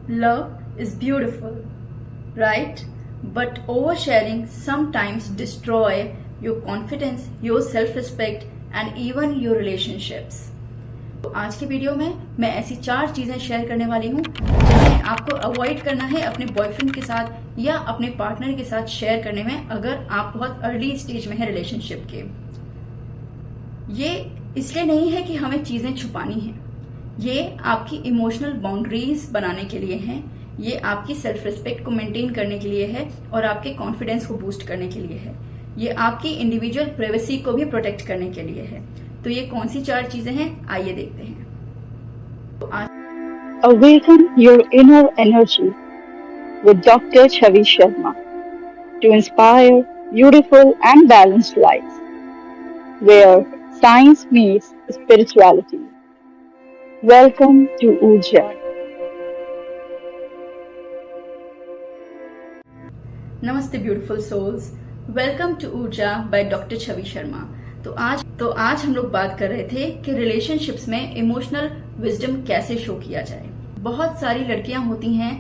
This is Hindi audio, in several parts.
Love is beautiful, right? But oversharing sometimes destroy your confidence, your self-respect and even your relationships. तो आज की वीडियो में मैं ऐसी 4 चीजें शेयर करने वाली हूँ जिन्हें आपको अवॉइड करना है अपने बॉयफ्रेंड के साथ या अपने पार्टनर के साथ शेयर करने में अगर आप बहुत अर्ली स्टेज में है रिलेशनशिप के। ये इसलिए नहीं है कि हमें चीजें छुपानी हैं, ये आपकी इमोशनल बाउंड्रीज बनाने के लिए हैं, ये आपकी सेल्फ रिस्पेक्ट को मेंटेन करने के लिए है और आपके कॉन्फिडेंस को बूस्ट करने के लिए है, ये आपकी इंडिविजुअल प्राइवेसी को भी प्रोटेक्ट करने के लिए है। तो ये कौन सी 4 चीजें हैं, आइए देखते हैं। तो Awaken your inner energy with Dr. Chavi Sharma to inspire beautiful and balanced lives where science meets spirituality. Welcome to Urja. नमस्ते ब्यूटीफुल सोल्स, वेलकम टू ऊर्जा बाय डॉक्टर छवि शर्मा। तो आज हम लोग बात कर रहे थे कि रिलेशनशिप्स में इमोशनल विजडम कैसे शो किया जाए। बहुत सारी लड़कियां होती हैं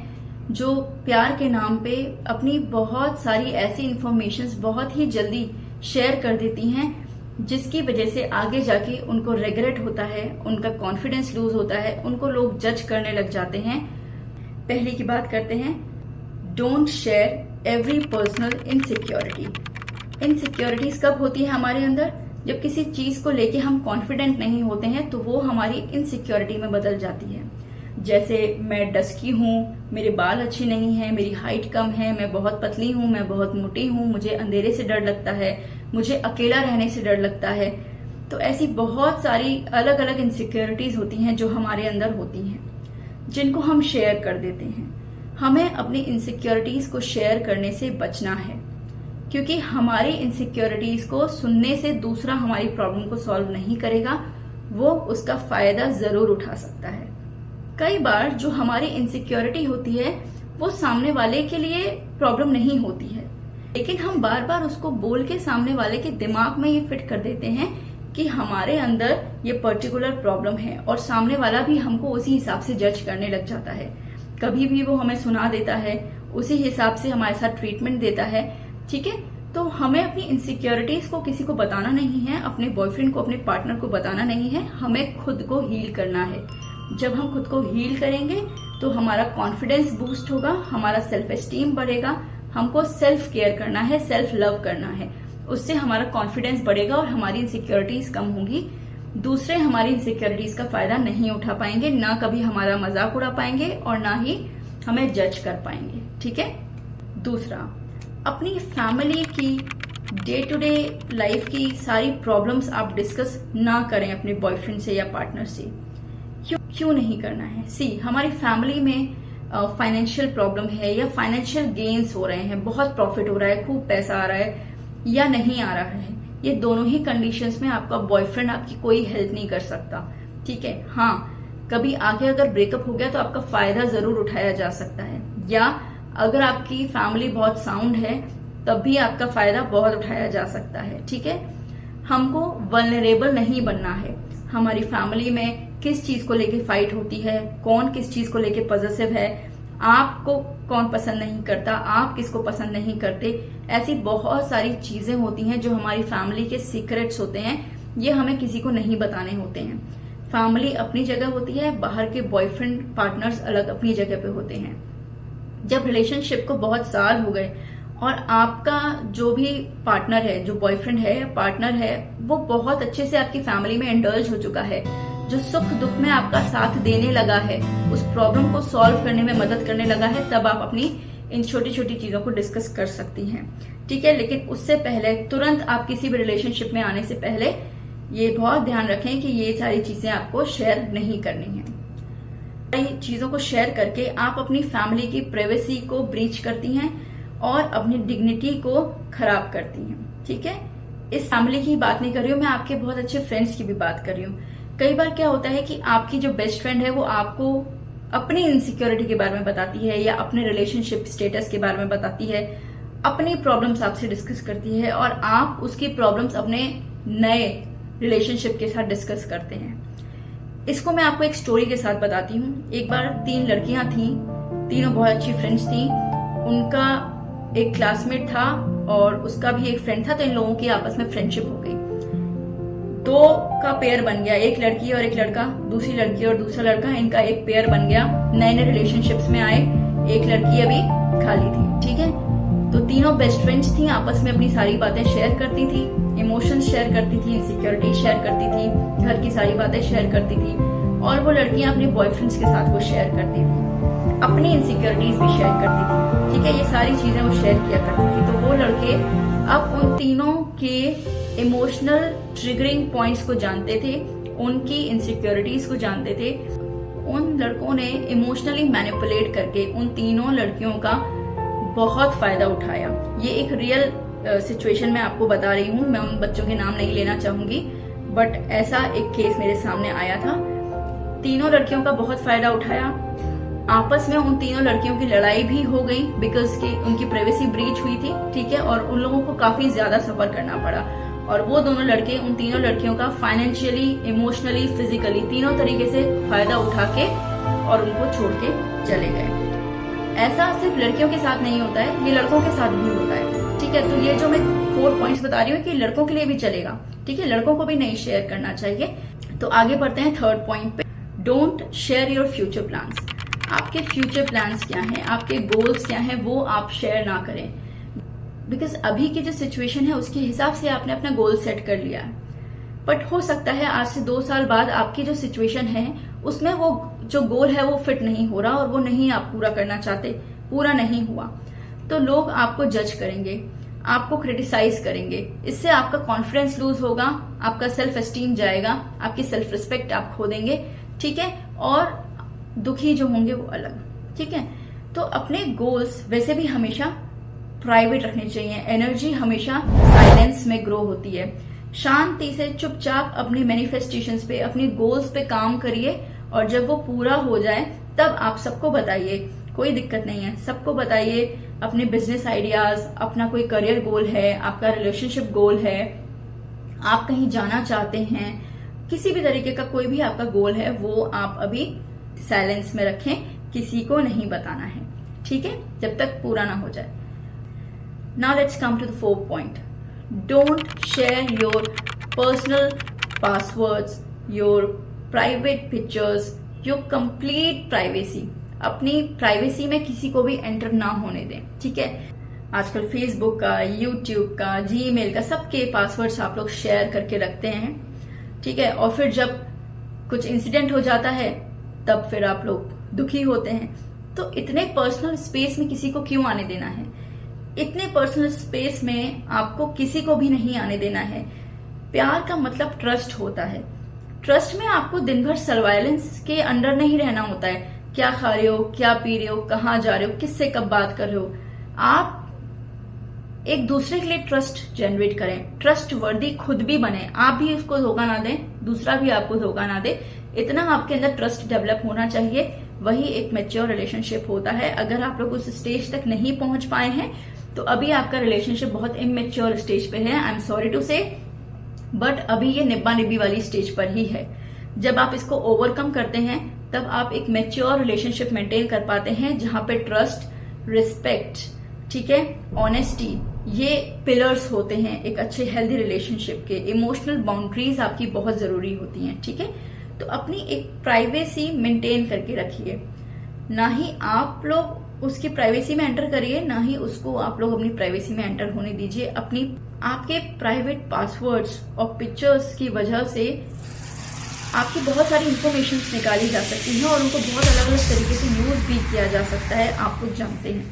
जो प्यार के नाम पे अपनी बहुत सारी ऐसी इंफॉर्मेशंस बहुत ही जल्दी शेयर कर देती हैं जिसकी वजह से आगे जाके उनको रिग्रेट होता है, उनका कॉन्फिडेंस लूज होता है, उनको लोग जज करने लग जाते हैं। पहली की बात करते हैं, don't share every personal insecurity. Insecurities कब होती है हमारे अंदर? जब किसी चीज को लेके हम कॉन्फिडेंट नहीं होते हैं तो वो हमारी इनसिक्योरिटी में बदल जाती है। जैसे मैं डस्की हूँ, मेरे बाल अच्छे नहीं है, मेरी हाइट कम है, मैं बहुत पतली हूँ, मैं बहुत मोटी हूँ, मुझे अंधेरे से डर लगता है, मुझे अकेला रहने से डर लगता है। तो ऐसी बहुत सारी अलग अलग इनसिक्योरिटीज होती हैं जो हमारे अंदर होती हैं, जिनको हम शेयर कर देते हैं। हमें अपनी इनसिक्योरिटीज को शेयर करने से बचना है, क्योंकि हमारी इनसिक्योरिटीज को सुनने से दूसरा हमारी प्रॉब्लम को सॉल्व नहीं करेगा, वो उसका फायदा जरूर उठा सकता है। कई बार जो हमारी इनसिक्योरिटी होती है वो सामने वाले के लिए प्रॉब्लम नहीं होती है, लेकिन हम बार बार उसको बोल के सामने वाले के दिमाग में ये फिट कर देते हैं कि हमारे अंदर ये पर्टिकुलर प्रॉब्लम है और सामने वाला भी हमको उसी हिसाब से जज करने लग जाता है। कभी भी वो हमें सुना देता है, उसी हिसाब से हमारे साथ ट्रीटमेंट देता है। ठीक है, तो हमें अपनी इनसिक्योरिटीज को किसी को बताना नहीं है, अपने बॉयफ्रेंड को, अपने पार्टनर को बताना नहीं है, हमें खुद को हील करना है। जब हम खुद को हील करेंगे तो हमारा कॉन्फिडेंस बूस्ट होगा, हमारा सेल्फ एस्टीम बढ़ेगा। हमको सेल्फ केयर करना है, सेल्फ लव करना है, उससे हमारा कॉन्फिडेंस बढ़ेगा और हमारी इनसिक्योरिटीज कम होंगी। दूसरे हमारी इनसिक्योरिटीज का फायदा नहीं उठा पाएंगे, ना कभी हमारा मजाक उड़ा पाएंगे और ना ही हमें जज कर पाएंगे। ठीक है। दूसरा, अपनी फैमिली की डे टू डे लाइफ की सारी प्रॉब्लम्स आप डिस्कस ना करें अपने बॉयफ्रेंड से या पार्टनर से। क्यों नहीं करना है? हमारी फैमिली में फाइनेंशियल प्रॉब्लम है या फाइनेंशियल गेन्स हो रहे हैं, बहुत प्रॉफिट हो रहा है, खूब पैसा आ रहा है या नहीं आ रहा है, ये दोनों ही कंडीशंस में आपका बॉयफ्रेंड आपकी कोई हेल्प नहीं कर सकता। ठीक है। हाँ, कभी आगे अगर ब्रेकअप हो गया तो आपका फायदा जरूर उठाया जा सकता है, या अगर आपकी फैमिली बहुत साउंड है तब भी आपका फायदा बहुत उठाया जा सकता है। ठीक है। हमको वल्नरेबल नहीं बनना है। हमारी फैमिली में किस चीज को लेके फाइट होती है, कौन किस चीज को लेके पॉजिटिव है, आपको कौन पसंद नहीं करता, आप किसको पसंद नहीं करते, ऐसी बहुत सारी चीजें होती हैं जो हमारी फैमिली के सीक्रेट्स होते हैं, ये हमें किसी को नहीं बताने होते हैं। फैमिली अपनी जगह होती है, बाहर के बॉयफ्रेंड पार्टनर्स अलग अपनी जगह पे होते हैं। जब रिलेशनशिप को बहुत साल हो गए और आपका जो भी पार्टनर है, जो बॉयफ्रेंड है, पार्टनर है, वो बहुत अच्छे से आपकी फैमिली में इंडल्ज हो चुका है, जो सुख दुख में आपका साथ देने लगा है, उस प्रॉब्लम को सॉल्व करने में मदद करने लगा है, तब आप अपनी इन छोटी छोटी चीजों को डिस्कस कर सकती हैं। ठीक है। लेकिन उससे पहले, तुरंत आप किसी भी रिलेशनशिप में आने से पहले ये बहुत ध्यान रखें कि ये सारी चीजें आपको शेयर नहीं करनी है। सारी चीजों को शेयर करके आप अपनी फैमिली की प्राइवेसी को ब्रीच करती हैं और अपनी डिग्निटी को खराब करती हैं। ठीक है। इस फैमिली की बात नहीं कर रही हूँ मैं, आपके बहुत अच्छे फ्रेंड्स की भी बात कर रही हूँ। कई बार क्या होता है कि आपकी जो बेस्ट फ्रेंड है वो आपको अपनी इनसिक्योरिटी के बारे में बताती है या अपने रिलेशनशिप स्टेटस के बारे में बताती है, अपनी प्रॉब्लम्स आपसे डिस्कस करती है और आप उसकी प्रॉब्लम्स अपने नए रिलेशनशिप के साथ डिस्कस करते हैं। इसको मैं आपको एक स्टोरी के साथ बताती हूँ। एक बार 3 लड़कियां थीं तीनों बहुत अच्छी फ्रेंड्स थी। उनका एक क्लासमेट था और उसका भी एक फ्रेंड था, तो इन लोगों की आपस में फ्रेंडशिप हो गई। दो का पेयर बन गया, एक लड़की और एक लड़का, दूसरी लड़की और दूसरा लड़का, इनका एक पेयर बन गया। नए नए रिलेशनशिप्स में आए, एक लड़की अभी खाली थी। ठीक है, तो तीनों बेस्ट फ्रेंड्स थी, आपस में अपनी सारी बातें शेयर करती थी, इमोशंस शेयर करती थी, इनसिक्योरिटी शेयर करती थी, घर की सारी बातें शेयर करती थी। और वो लड़कियां अपने बॉयफ्रेंड्स के साथ वो शेयर करती थी, अपनी इनसिक्योरिटीज भी शेयर करती थी। ठीक है, ये सारी चीजें वो शेयर किया करती थी। तो वो लड़के अब उन तीनों के इमोशनल ट्रिगरिंग पॉइंट्स को जानते थे, उनकी इनसिक्योरिटीज को जानते थे। उन लड़कों ने इमोशनली मैनिपुलेट करके उन तीनों लड़कियों का बहुत फायदा उठाया। ये एक रियल सिचुएशन मैं आपको बता रही हूँ, मैं उन बच्चों के नाम नहीं लेना चाहूंगी, बट ऐसा एक केस मेरे सामने आया था। तीनों लड़कियों का बहुत फायदा उठाया। आपस में उन तीनों लड़कियों की लड़ाई भी हो गई बिकॉज की उनकी प्राइवेसी ब्रीच हुई थी। ठीक है, और उन लोगों को काफी ज्यादा सफर करना पड़ा। और वो दोनों लड़के उन तीनों लड़कियों का फाइनेंशियली, इमोशनली, फिजिकली तीनों तरीके से फायदा उठा के और उनको छोड़ के चले गए। ऐसा सिर्फ लड़कियों के साथ नहीं होता है, ये लड़कों के साथ भी होता है। ठीक है, तो ये जो मैं 4 पॉइंट्स बता रही हूँ कि लड़कों के लिए भी चलेगा। ठीक है, लड़कों को भी नहीं शेयर करना चाहिए। तो आगे बढ़ते हैं 3rd पॉइंट पे। Don't share your future plans. आपके फ्यूचर प्लान्स क्या हैं, आपके गोल्स क्या हैं, वो आप शेयर ना करें। बिकॉज अभी की जो सिचुएशन है उसके हिसाब से आपने अपना गोल सेट कर लिया है, बट हो सकता है आज से 2 साल बाद आपकी जो सिचुएशन है उसमें वो जो गोल है वो फिट नहीं हो रहा और वो नहीं आप पूरा करना चाहते, पूरा नहीं हुआ, तो लोग आपको जज करेंगे, आपको क्रिटिसाइज करेंगे। इससे आपका कॉन्फिडेंस लूज होगा, आपका सेल्फ एस्टीम जाएगा, आपकी सेल्फ रिस्पेक्ट आप खो देंगे। ठीक है, और दुखी जो होंगे वो अलग। ठीक है, तो अपने गोल्स वैसे भी हमेशा प्राइवेट रखने चाहिए। एनर्जी हमेशा साइलेंस में ग्रो होती है। शांति से चुपचाप अपने मैनिफेस्टेशंस पे, अपने गोल्स पे काम करिए और जब वो पूरा हो जाए तब आप सबको बताइए, कोई दिक्कत नहीं है, सबको बताइए अपने बिजनेस आइडियाज, अपना कोई करियर गोल है, आपका रिलेशनशिप गोल है, आप कहीं जाना चाहते हैं, किसी भी तरीके का कोई भी आपका गोल है वो आप अभी साइलेंस में रखें, किसी को नहीं बताना है। ठीक है, जब तक पूरा ना हो जाए। Now let's come to the 4th point. Don't share your personal passwords, your private pictures, your complete privacy. अपनी प्राइवेसी में किसी को भी एंटर ना होने दें। ठीक है, आजकल फेसबुक का, यूट्यूब का, जीमेल का, सबके पासवर्ड्स आप लोग शेयर करके रखते हैं। ठीक है, और फिर जब कुछ इंसिडेंट हो जाता है तब फिर आप लोग दुखी होते हैं। तो इतने पर्सनल स्पेस में किसी को क्यों आने देना है? इतने पर्सनल स्पेस में आपको किसी को भी नहीं आने देना है। प्यार का मतलब ट्रस्ट होता है। ट्रस्ट में आपको दिन भर सर्वाइलेंस के अंडर नहीं रहना होता है। क्या खा रहे हो, क्या पी रहे हो, कहाँ जा रहे हो, किससे कब बात कर रहे हो। आप एक दूसरे के लिए ट्रस्ट जनरेट करें, ट्रस्ट वर्दी खुद भी बने, आप भी उसको धोखा ना दें, दूसरा भी आपको धोखा ना दे। इतना आपके अंदर ट्रस्ट डेवलप होना चाहिए, वही एक मैच्योर रिलेशनशिप होता है। अगर आप लोग उस स्टेज तक नहीं पहुंच पाए हैं तो अभी आपका रिलेशनशिप बहुत इमेच्योर स्टेज पे है। आई एम सॉरी टू से, बट अभी ये निब्बा निब्बी वाली स्टेज पर ही है। जब आप इसको ओवरकम करते हैं तब आप एक मैच्योर रिलेशनशिप मेंटेन कर पाते हैं, जहां पे ट्रस्ट, रिस्पेक्ट, ठीक है, ऑनेस्टी, ये पिलर्स होते हैं एक अच्छे हेल्दी रिलेशनशिप के। इमोशनल बाउंड्रीज आपकी बहुत जरूरी होती हैं। ठीक है, तो अपनी एक प्राइवेसी मेंटेन करके रखिए। ना ही आप लोग उसकी प्राइवेसी में एंटर करिए, ना ही उसको आप लोग अपनी प्राइवेसी में एंटर होने दीजिए। अपनी आपके प्राइवेट पासवर्ड्स और पिक्चर्स की वजह से आपकी बहुत सारी इंफॉर्मेशन निकाली जा सकती है और उनको बहुत अलग अलग तरीके से यूज भी किया जा सकता है, आप लोग जानते हैं।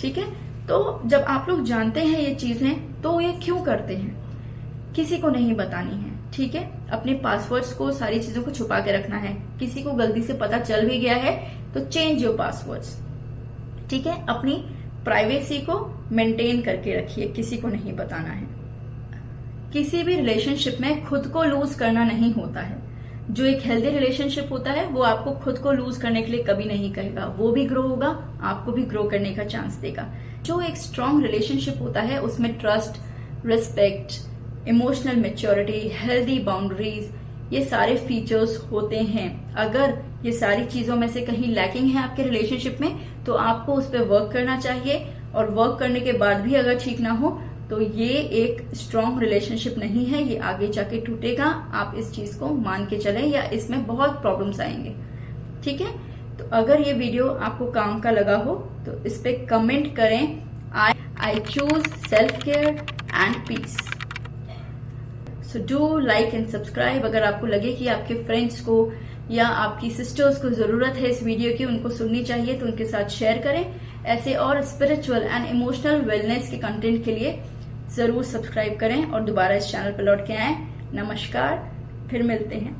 ठीक है, तो जब आप लोग जानते हैं ये चीजें तो ये क्यों करते हैं? किसी को नहीं बतानी है। ठीक है, अपने पासवर्ड्स को, सारी चीजों को छुपा के रखना है। किसी को गलती से पता चल भी गया है तो चेंज योर पासवर्ड्स। ठीक है, अपनी प्राइवेसी को मेंटेन करके रखिए, किसी को नहीं बताना है। किसी भी रिलेशनशिप में खुद को लूज करना नहीं होता है। जो एक हेल्दी रिलेशनशिप होता है वो आपको खुद को लूज करने के लिए कभी नहीं कहेगा, वो भी ग्रो होगा, आपको भी ग्रो करने का चांस देगा। जो एक स्ट्रांग रिलेशनशिप होता है उसमें trust, respect, emotional maturity, healthy boundaries, ये सारे फीचर्स होते हैं। अगर ये सारी चीजों में से कहीं लैकिंग है आपके रिलेशनशिप में तो आपको उस पर वर्क करना चाहिए। और वर्क करने के बाद भी अगर ठीक ना हो तो ये एक स्ट्रॉन्ग रिलेशनशिप नहीं है, ये आगे जाके टूटेगा। आप इस चीज को मान के चलें या इसमें बहुत प्रॉब्लम्स आएंगे। ठीक है, तो अगर ये वीडियो आपको काम का लगा हो तो इस पे कमेंट करें, I choose self care and peace. So do like and subscribe. अगर आपको लगे कि आपके फ्रेंड्स को या आपकी सिस्टर्स को जरूरत है इस वीडियो की, उनको सुननी चाहिए, तो उनके साथ शेयर करें। ऐसे और स्पिरिचुअल एंड इमोशनल वेलनेस के कंटेंट के लिए जरूर सब्सक्राइब करें और दोबारा इस चैनल पर लौट के आएं। नमस्कार, फिर मिलते हैं।